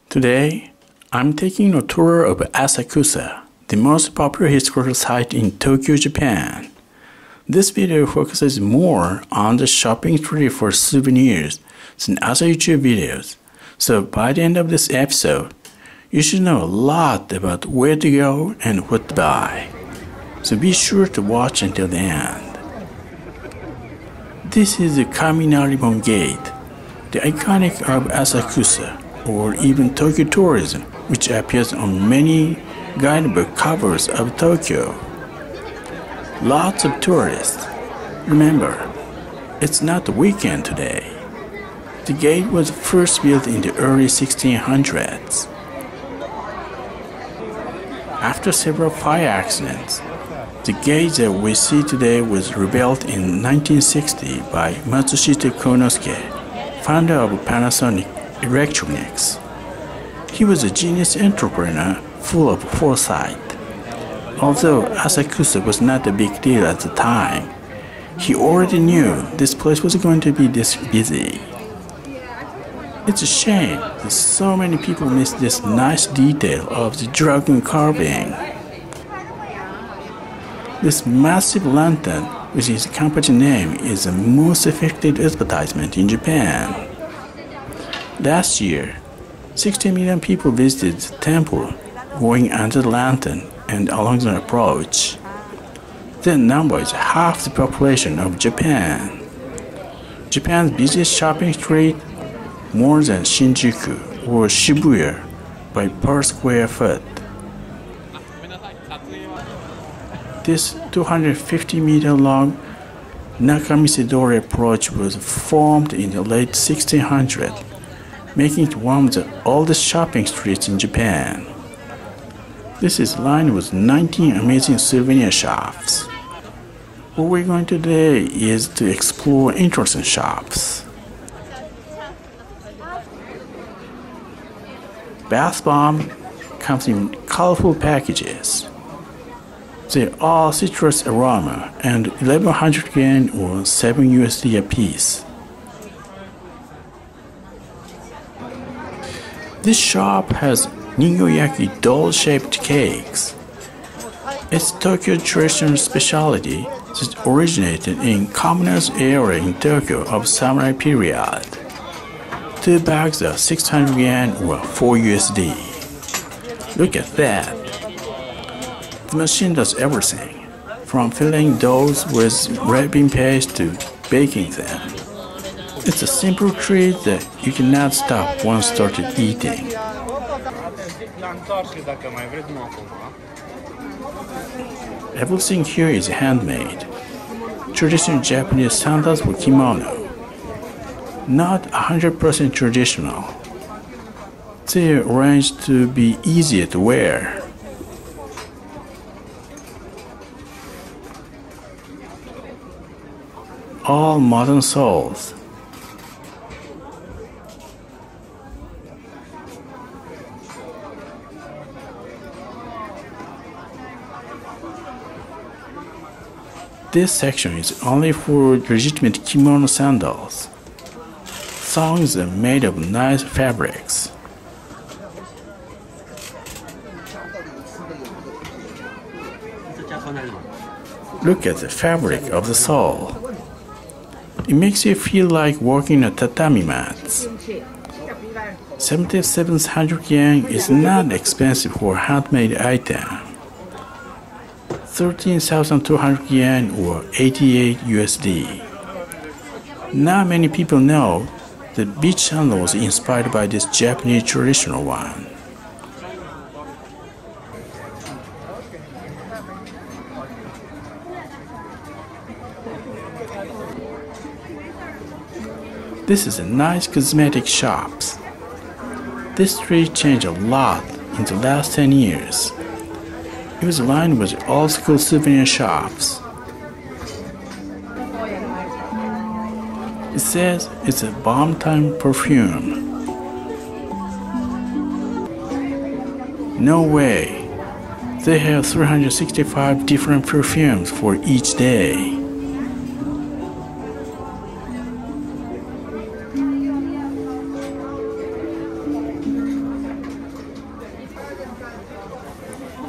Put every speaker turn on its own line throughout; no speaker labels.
Today, I'm taking a tour of Asakusa, the most popular historical site in Tokyo, Japan. This video focuses more on the shopping street for souvenirs than other YouTube videos, so by the end of this episode, you should know a lot about where to go and what to buy. So be sure to watch until the end. This is the Kaminarimon Gate, the iconic of Asakusa, or even Tokyo tourism, which appears on many guidebook covers of Tokyo. Lots of tourists. Remember, it's not the weekend today. The gate was first built in the early 1600s. After several fire accidents, the gate that we see today was rebuilt in 1960 by Matsushita Konosuke, founder of Panasonic Electronics. He was a genius entrepreneur full of foresight. Although Asakusa was not a big deal at the time, he already knew this place was going to be this busy. It's a shame that so many people miss this nice detail of the dragon carving. This massive lantern with its company name is the most effective advertisement in Japan. Last year, 60 million people visited the temple going under the lantern and along the approach. That number is half the population of Japan. Japan's busiest shopping street, more than Shinjuku or Shibuya by per square foot. This 250-meter long Nakamisedori approach was formed in the late 1600s, making it one of the oldest shopping streets in Japan. This is lined with 19 amazing souvenir shops. What we're going to do today is to explore interesting shops. Bath bomb comes in colorful packages. They're all citrus aroma and 1100 yen or 7 USD a piece. This shop has Ningyoyaki doll-shaped cakes. It's Tokyo traditional specialty that originated in commoners area in Tokyo of samurai period. 2 bags are 600 yen or 4 USD. Look at that. The machine does everything, from filling doughs with red bean paste to baking them. It's a simple treat that you cannot stop once started eating. Everything here is handmade. Traditional Japanese sandals or kimono. Not 100% traditional. They are arranged to be easier to wear. All modern soles. This section is only for legitimate kimono sandals. Thongs are made of nice fabrics. Look at the fabric of the sole. It makes you feel like walking on tatami mats. 7,700 yen is not expensive for a handmade item. 13,200 yen or 88 USD. Not many people know that beach sandal was inspired by this Japanese traditional one. This is a nice cosmetic shops. This street changed a lot in the last 10 years. It was lined with old-school souvenir shops. It says it's a bomb-time perfume. No way. They have 365 different perfumes for each day.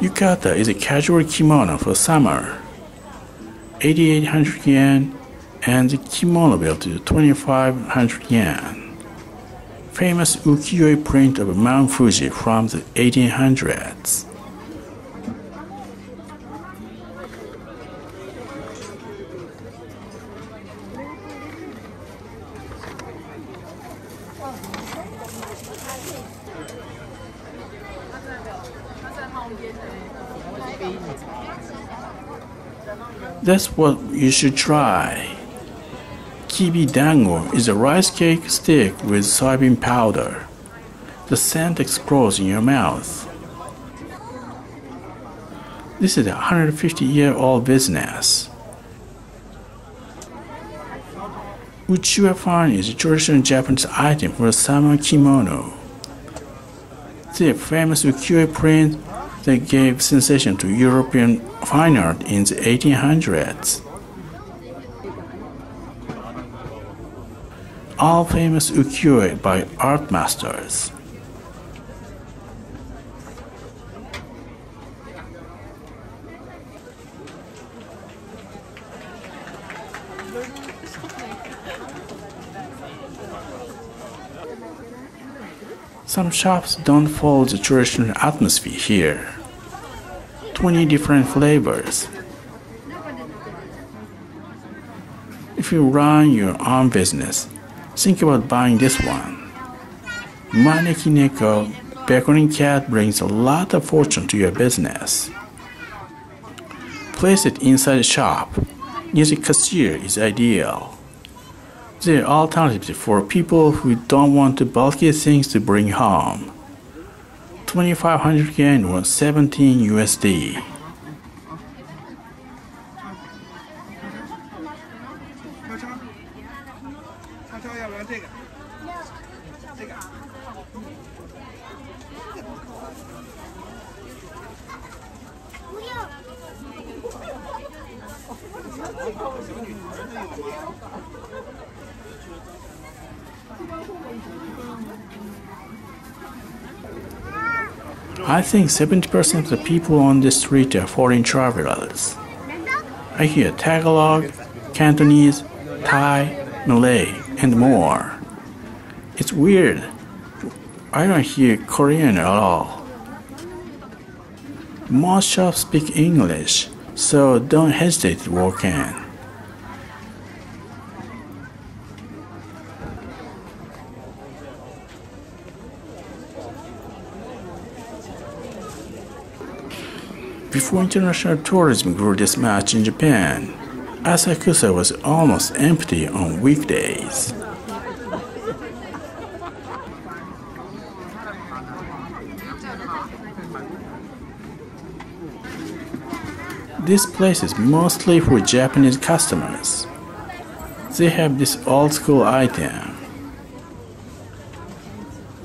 Yukata is a casual kimono for summer, 8,800 yen, and the kimono belt is 2,500 yen. Famous ukiyo-e print of Mount Fuji from the 1800s. That's what you should try. Kibi dango is a rice cake stick with soybean powder. The scent explodes in your mouth. This is a 150-year-old business. Uchiwa-fan is a traditional Japanese item for a summer kimono. The famous ukiyo-e print that gave sensation to European fine art in the 1800s. All famous ukiyo-e by art masters. Some shops don't follow the traditional atmosphere here. 20 different flavors. If you run your own business, think about buying this one. Maneki Neko Beckoning Cat brings a lot of fortune to your business. Place it inside the shop. Near the cashier is ideal. There are alternatives for people who don't want bulky things to bring home. 2,500 yen or 17 USD. I think 70% of the people on the street are foreign travelers. I hear Tagalog, Cantonese, Thai, Malay, and more. It's weird. I don't hear Korean at all. Most shops speak English, so don't hesitate to walk in. Before international tourism grew this much in Japan, Asakusa was almost empty on weekdays. This place is mostly for Japanese customers. They have this old school item.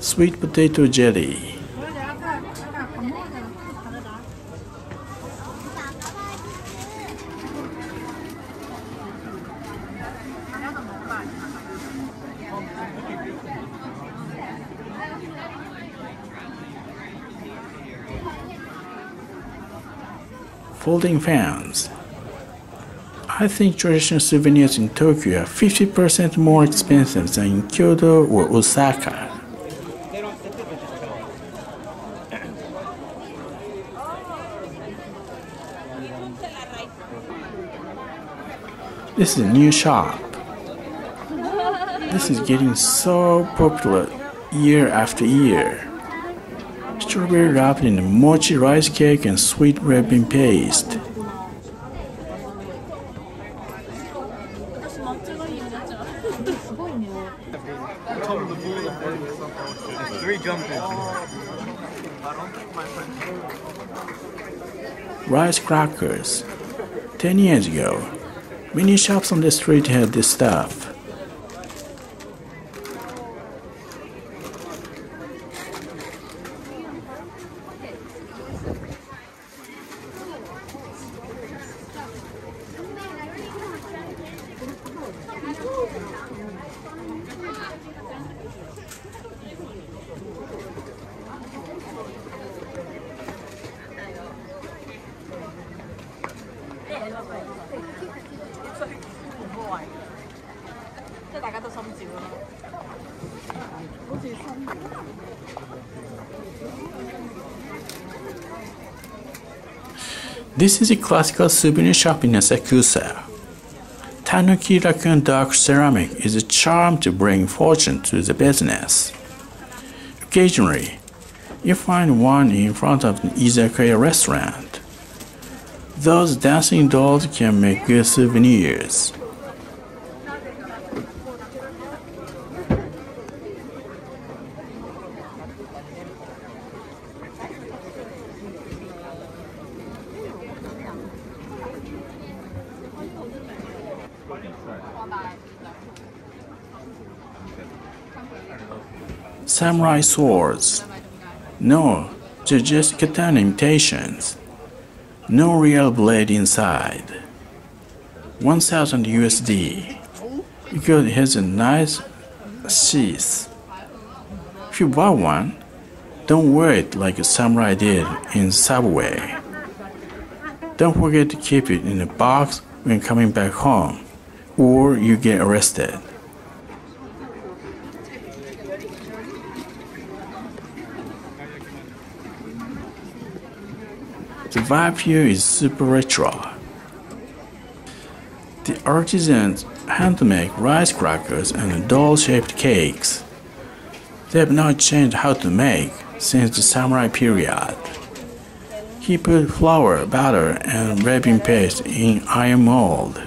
Sweet potato jelly. Folding fans. I think traditional souvenirs in Tokyo are 50% more expensive than in Kyoto or Osaka. This is a new shop. This is getting so popular year after year. Strawberry wrapped in a mochi rice cake and sweet red bean paste. Rice crackers. 10 years ago, many shops on the street had this stuff. This is a classical souvenir shop in Asakusa. Tanuki raccoon dark ceramic is a charm to bring fortune to the business. Occasionally, you find one in front of an izakaya restaurant. Those dancing dolls can make good souvenirs. Samurai swords. No, they're just katana imitations. No real blade inside. 1000 USD. Because it has a nice sheath. If you buy one, don't wear it like a samurai did in Subway. Don't forget to keep it in a box when coming back home, or you get arrested. The vibe here is super retro. The artisans hand-make rice crackers and doll-shaped cakes. They have not changed how to make since the samurai period. He put flour, butter, and wrapping paste in iron mold.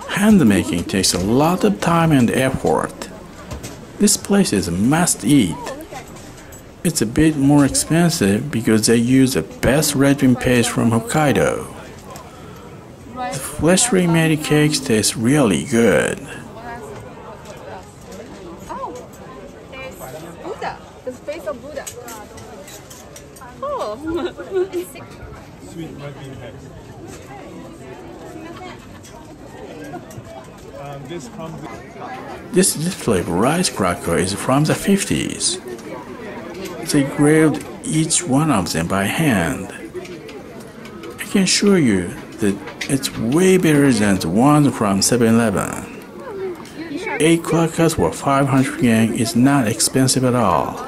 Hand-making takes a lot of time and effort. This place is a must-eat. It's a bit more expensive because they use the best wrapping paste from Hokkaido. The freshly made cakes taste really good.
Oh, there's Buddha, the face of Buddha. Oh.
Sweet red bean cake.
This little rice cracker is from the 50s. They graved each one of them by hand. I can assure you that it's way better than the ones from 7-Eleven. 8 crackers for 500 yen is not expensive at all.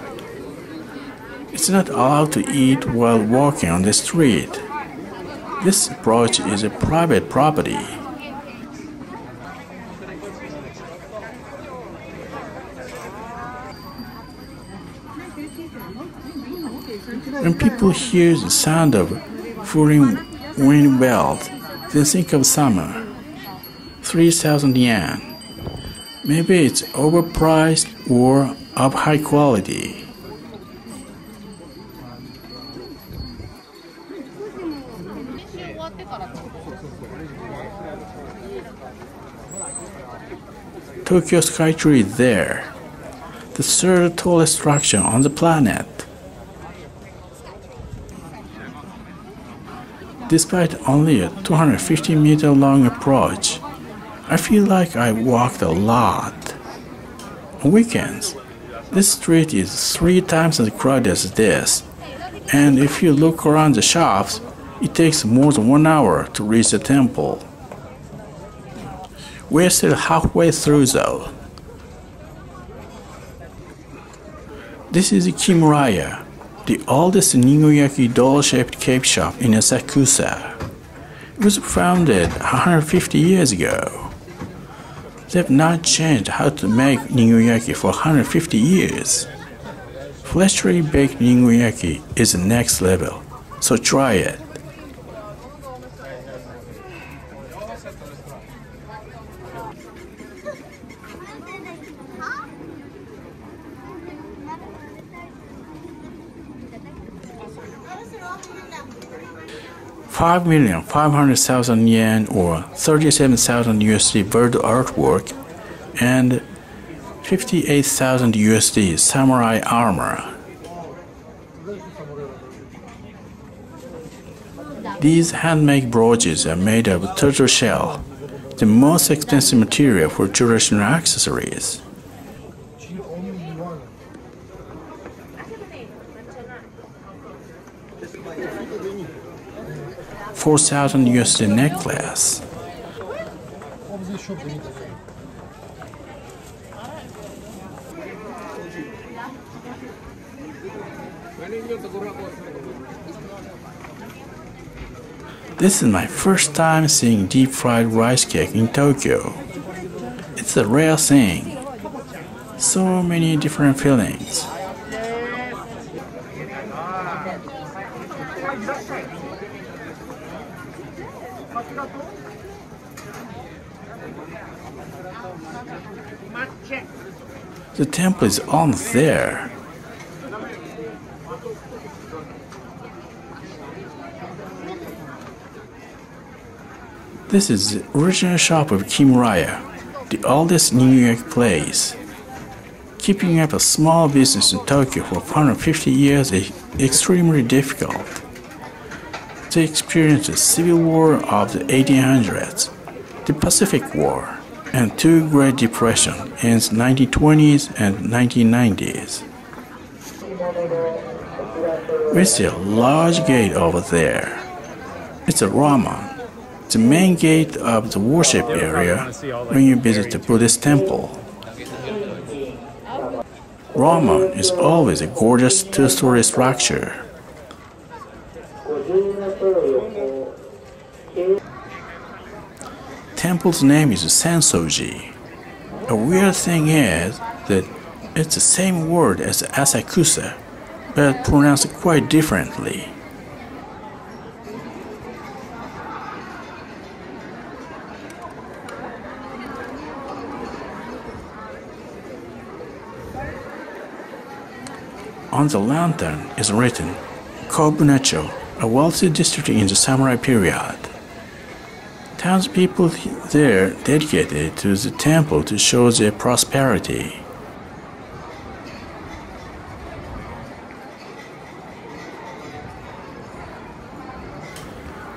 It's not allowed to eat while walking on the street. This approach is a private property. When people hear the sound of falling wind bells, they think of summer. 3,000 yen. Maybe it's overpriced or of high quality. Tokyo Skytree is there, the third tallest structure on the planet. Despite only a 250-meter long approach, I feel like I walked a lot. On weekends, this street is 3 times as crowded as this, and if you look around the shops, it takes more than 1 hour to reach the temple. We're still halfway through though. This is Kimuraya, the oldest Ningyoyaki doll-shaped cake shop in Asakusa. It was founded 150 years ago. They've not changed how to make Ningyoyaki for 150 years. Freshly baked Ningyoyaki is the next level, so try it. $5,500,000 or 37,000 USD bird artwork and 58,000 USD samurai armor. These handmade brooches are made of turtle shell, the most expensive material for traditional accessories. 4,000 USD necklace. This is my first time seeing deep fried rice cake in Tokyo. It's a rare thing. So many different feelings. The temple is almost there. This is the original shop of Kimuraya, the oldest Ningyoyaki place. Keeping up a small business in Tokyo for 150 years is extremely difficult. They experienced the Civil War of the 1800s, the Pacific War, and two Great Depressions in the 1920s and 1990s. We see a large gate over there. It's a Raman, the main gate of the worship area when you visit the Buddhist temple. Raman is always a gorgeous two-story structure. Temple's name is Sensoji. A weird thing is that it's the same word as Asakusa, but pronounced quite differently. On the lantern is written Kobunacho, a wealthy district in the samurai period. Townspeople there dedicated it to the temple to show their prosperity.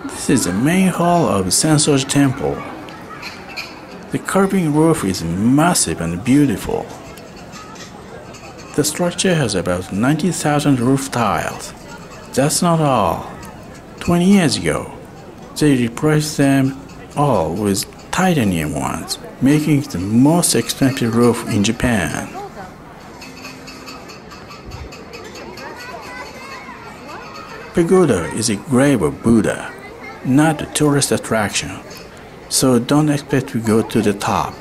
This is the main hall of Sensoji Temple. The curving roof is massive and beautiful. The structure has about 90,000 roof tiles. That's not all. 20 years ago, they replaced them all with titanium ones, making it the most expensive roof in Japan. Pagoda is a grave of Buddha, not a tourist attraction, so don't expect to go to the top.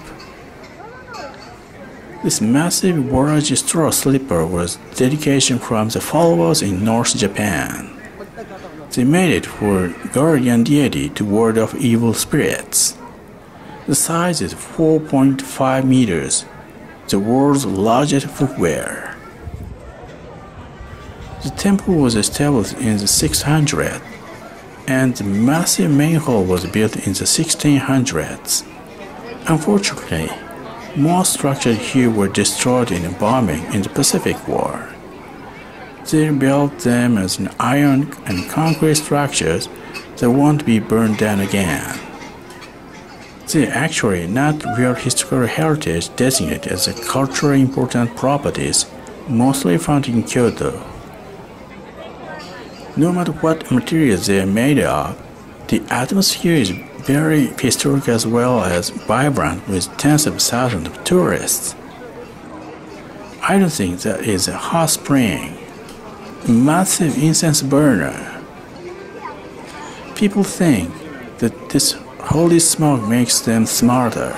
This massive Waraji straw slipper was dedication from the followers in North Japan. They made it for guardian deity to ward off evil spirits. The size is 4.5 meters, the world's largest footwear. The temple was established in the 600s, and the massive main hall was built in the 1600s. Unfortunately, most structures here were destroyed in a bombing in the Pacific War. They built them as an iron and concrete structures that won't be burned down again. They are actually not real historical heritage designated as a culturally important properties, mostly found in Kyoto. No matter what materials they are made of, the atmosphere is very historic as well as vibrant with tens of thousands of tourists. I don't think that is a hot spring, a massive incense burner. People think that this holy smoke makes them smarter.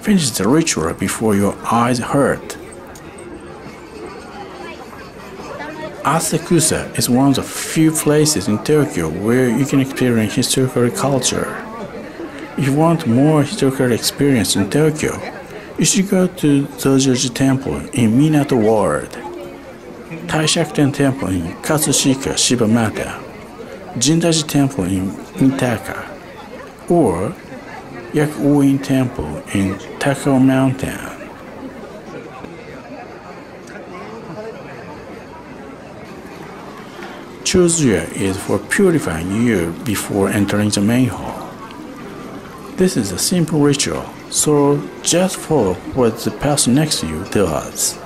Finish the ritual before your eyes hurt. Asakusa is one of the few places in Tokyo where you can experience historical culture. If you want more historical experience in Tokyo, you should go to Sensoji Temple in Minato Ward, Taishakuten Temple in Katsushika Shibamata, Jindaji Temple in Mitaka, or Yakuin Temple in Takao Mountain. Chozuya is for purifying you before entering the main hall. This is a simple ritual, so just follow what the person next to you does.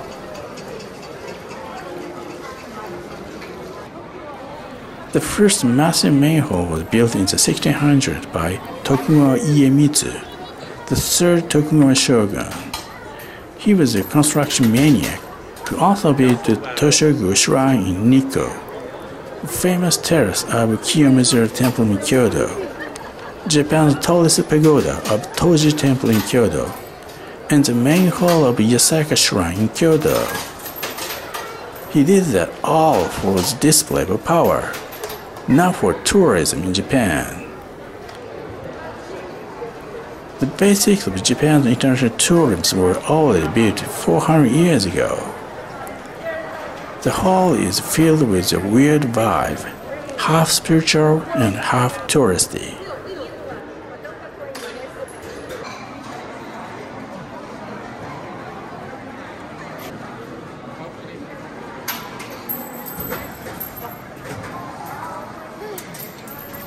The first massive main hall was built in the 1600s by Tokugawa Iemitsu, the third Tokugawa shogun. He was a construction maniac who also built the Toshogu Shrine in Nikko, the famous terrace of Nakamisedori Temple in Kyoto, Japan's tallest pagoda of Toji Temple in Kyoto, and the main hall of Asakusa Shrine in Kyoto. He did that all for his display of power, not for tourism in Japan. The basics of Japan's international tourism were already built 400 years ago. The hall is filled with a weird vibe, half spiritual and half touristy.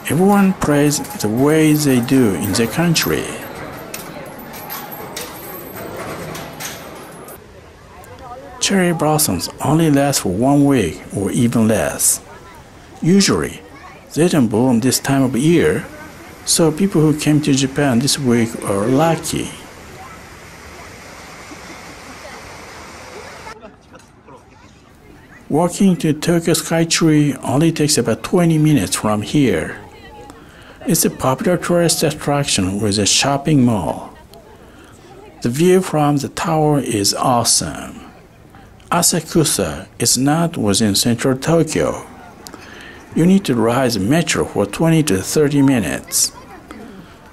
Everyone prays the way they do in their country. Cherry blossoms only last for 1 week or even less. Usually, they don't bloom this time of year, so people who came to Japan this week are lucky. Walking to Tokyo Skytree only takes about 20 minutes from here. It's a popular tourist attraction with a shopping mall. The view from the tower is awesome. Asakusa is not within central Tokyo. You need to ride the metro for 20 to 30 minutes.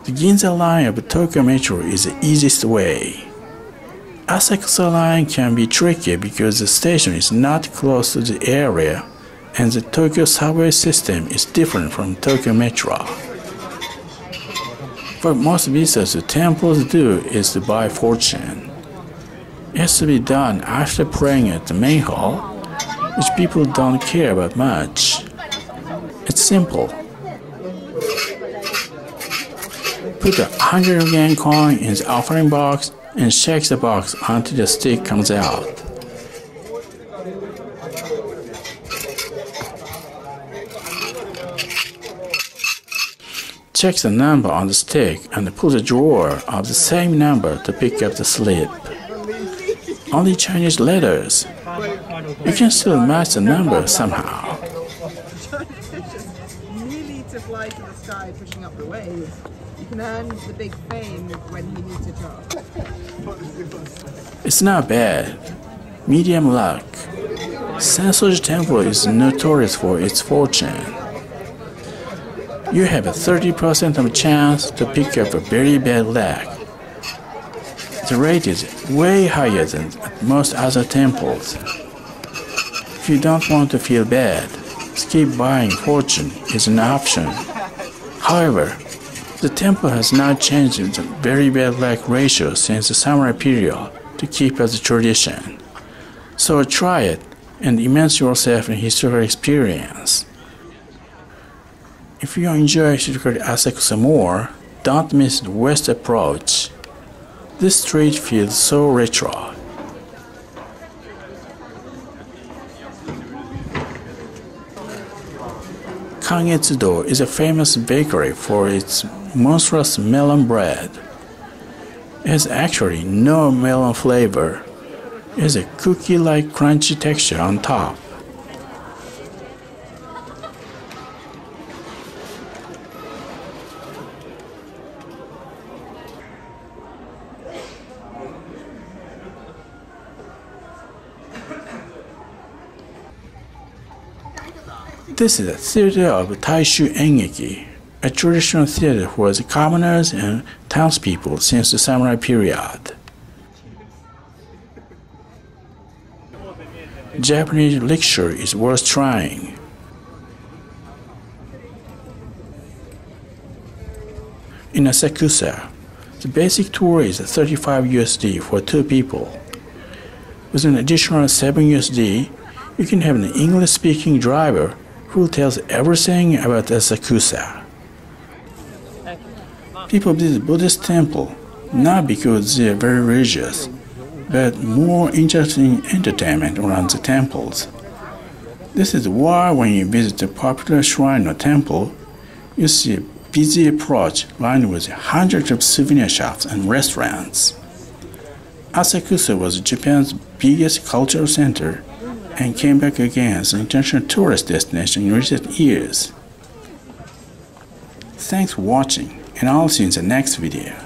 The Ginza line of Tokyo Metro is the easiest way. Asakusa line can be tricky because the station is not close to the area and the Tokyo subway system is different from Tokyo Metro. What most visitors to temples do is to buy fortune. It has to be done after praying at the main hall, which people don't care about much. It's simple. Put a 100 yen coin in the offering box and shake the box until the stick comes out. Check the number on the stick and pull the drawer of the same number to pick up the slip. Only Chinese letters. You can still match the number somehow.
Nearly to fly to the sky pushing up the waves. You can earn the big fame when he needs a job.
It's not bad. Medium luck. Sensoji Temple is notorious for its fortune. You have a 30% of chance to pick up a very bad luck. The rate is way higher than at most other temples. If you don't want to feel bad, skip buying fortune is an option. However, the temple has not changed the very bad luck ratio since the samurai period to keep as a tradition. So try it and immerse yourself in historical experience. If you enjoy historical Asakusa more, don't miss the west approach. This street feels so retro. Kangetsudo is a famous bakery for its monstrous melon bread. It has actually no melon flavor. It has a cookie-like crunchy texture on top. This is a theater of Taishu Engeki, a traditional theater for the commoners and townspeople since the samurai period. Japanese literature is worth trying. In Asakusa, the basic tour is 35 USD for 2 people. With an additional 7 USD, you can have an English-speaking driver who tells everything about Asakusa. People visit Buddhist temple not because they are very religious, but more interested in entertainment around the temples. This is why when you visit a popular shrine or temple, you see a busy approach lined with hundreds of souvenir shops and restaurants. Asakusa was Japan's biggest cultural center and came back again as an international tourist destination in recent years. Thanks for watching, and I'll see you in the next video.